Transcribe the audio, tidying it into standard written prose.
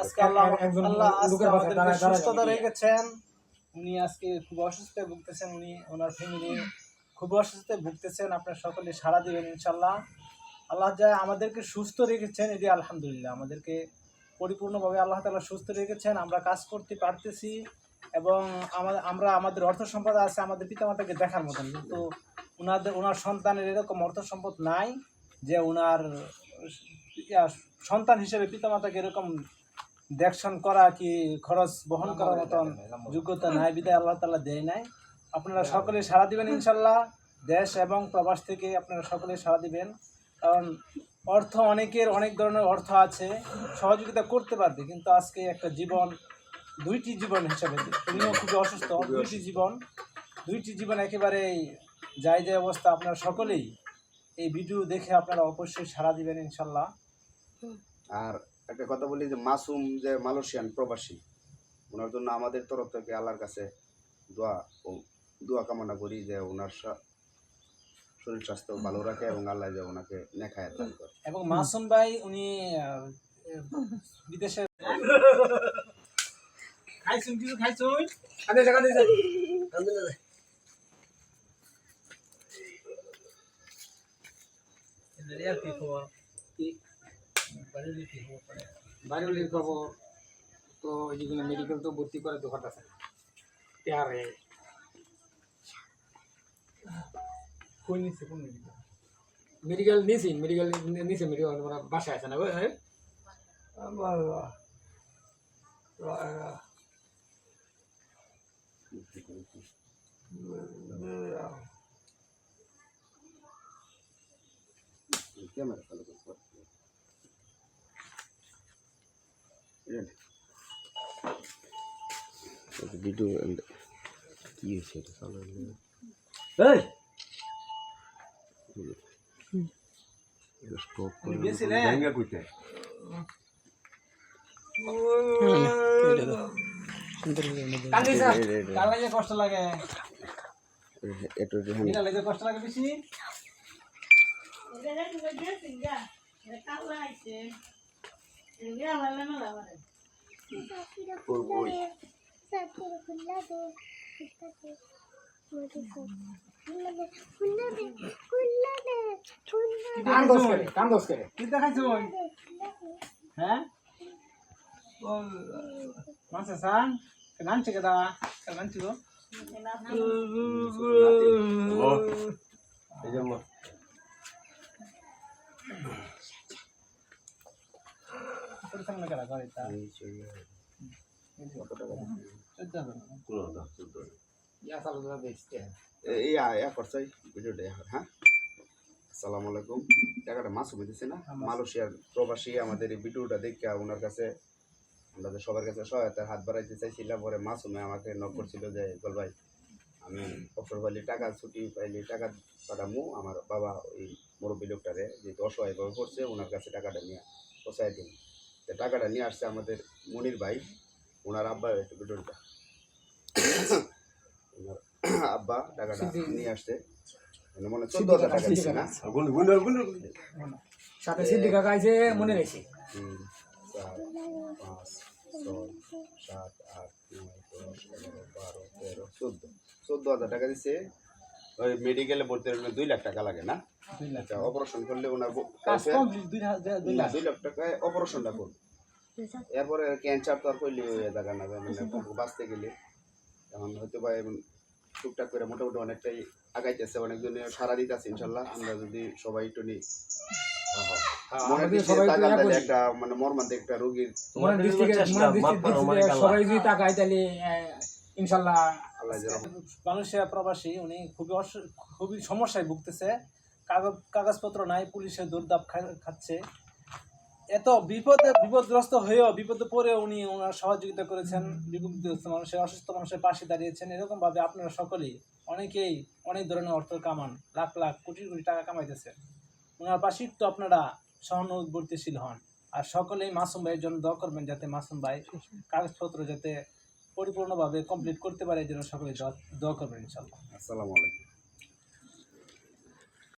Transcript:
আজকে আল্লাহ আমাদেরকে সুস্থতা রেখেছেন। উনি আজকে খুব অসুস্থতায় ভুগতেছেন, উনি ওনার ফ্যামিলি খুব অসুস্থতায় ভুগতেছেন। আপনারা সকলে সাড়া দিবেন ইনশাল্লাহ। আল্লাহ যা আমাদেরকে সুস্থ রেখেছেন এটি আলহামদুলিল্লাহ। আমাদেরকে পরিপূর্ণভাবে আল্লাহ তাআলা সুস্থ রেখেছেন, আমরা কাজ করতে পারতেছি এবং আমরা আমাদের অর্থ সম্পদ আছে আমাদের পিতামাতাকে দেখার মতন, কিন্তু ওনার সন্তানের এরকম অর্থ সম্পদ নাই যে ওনার সন্তান হিসেবে পিতামাতাকে এরকম দেখশন করা কি খরচ বহন করার মতন যোগ্যতা নাই, বিদায় আল্লাহ তাআলা দেয় নাই। আপনারা সকলে সাড়া দিবেন ইনশাল্লাহ। দেশ এবং প্রবাস থেকে আপনারা সকলে সাড়া দিবেন, কারণ অর্থ অনেকের অনেক ধরনের অর্থ আছে, সহযোগিতা করতে পারবে, কিন্তু আজকে একটা জীবন, দুইটি জীবন হিসাবে, তুমিও খুবই অসুস্থ, দুইটি জীবন একেবারে যায় অবস্থা। আপনারা সকলেই এই ভিডিও দেখে আপনারা অবশ্যই সাড়া দিবেন ইনশাল্লাহ। আর একটা কথা বলি যে মাসুম যে মালয়েশিয়ান প্রবাসী, ওনার জন্য আমাদের তরফ থেকে আল্লাহর কাছে দোয়া কামনা করি যে ওনার শরীর স্বাস্থ্য ভালো রাখে এবং আল্লাহ যে ওনাকে নেখায়াত দান করে। এবং মাসুম ভাই উনি বিদেশে খাইছুন কিছু খাইছুন আদে জায়গা দিয়ে যাই আলহামদুলিল্লাহ। এর কি খবর? কি বাড়ির খবর তো এইগুলো মেডিকেল তো ভর্তি করে দোকান আছে পেয়ারে কোন মেডিকেল মানে বাসায় আছে না ক্যামেরা চালু করতে ভিডিও কি হয়েছে এটা চালু স্টপ করে ভেঙে কইতে কষ্ট লাগে একটু কষ্ট লাগে বেশি হ্যাঁ মাসা সান নানছে কেদা নানছি গো হ্যাঁ আসসালামু আলাইকুম। টাকাটা মাসুম দিচ্ছে না, মালয়েশিয়ার প্রবাসী, আমাদের এই ভিডিওটা দেখে ওনার কাছে আমাদের সবার কাছে সহায়তার হাত বাড়াইতে চাইছিলাম। পরে মাসুমে আমাকে নক করছিল যে ইকবাল ভাই আমি অবসর পাইলে টাকা ছুটি পাইলে টাকা পাঠামু, আমার বাবা ওই মুরব্বী লোকটারে যেহেতু অসহায়ভাবে পড়ছে ওনার কাছে টাকাটা নিয়ে পৌঁছায় দিন। তো টাকাটা নিয়ে আসছে আমাদের মনির ভাই, ওনার আব্বা একটু ভিডিওটা ওনার আব্বা টাকাটা নিয়ে আসছে, মনে 14,000 টাকা দিচ্ছে না সাথে সিদ্দিকা গাইছে মনে রয়েছে 4 5 6 7 8 9 10 11 12 13 14,000 টাকা দিচ্ছে। ওই মেডিকেলে ভর্তি হলে 2 লাখ টাকা লাগে না? 2 লাখ অপারেশন করলে ওনার 2 লাখ টাকায় অপারেশনটা করবে। এরপরে ক্যান্সার তো আর করলে জায়গা না মানে বাঁচতে গেলে এখন হয়তো বা টুকটাক করে মোটামুটি অনেকটাই আগাইতেছে, অনেকজনে সারা দিতেছে ইনশাল্লাহ। আমরা যদি সবাই একটু নিই মনে একটা মানে মর্মান্তিক একটা রোগীর সবাই যদি তাকায় তাহলে ইনশাল্লাহ মালয়েশিয়া প্রবাসী উনি খুবই সমস্যায় ভুগতেছে, কাগজপত্র নাই, পুলিশের দৌড়দাপ খাচ্ছে। এত বিপদগ্রস্ত হয়েও বিপদে পড়ে উনি ওনার সহযোগিতা করেছেন, বিপদগ্রস্ত মানুষের অসুস্থ মানুষের পাশে দাঁড়িয়েছেন। এরকম ভাবে আপনারা সকলেই অনেকেই অনেক ধরনের অর্থ কামান, লাখ লাখ কোটি কোটি টাকা কামাইতেছেন, ওনার পাশে একটু আপনারা সহানুভূতিশীল হন। আর সকলেই মাসুম ভাইয়ের জন্য দোয়া করবেন যাতে মাসুম ভাই কাগজপত্র যাতে পরিপূর্ণভাবে কমপ্লিট করতে পারে, এই জন্য সকলে দোয়া করবেন ইনশাআল্লাহ। আসসালামু আলাইকুম।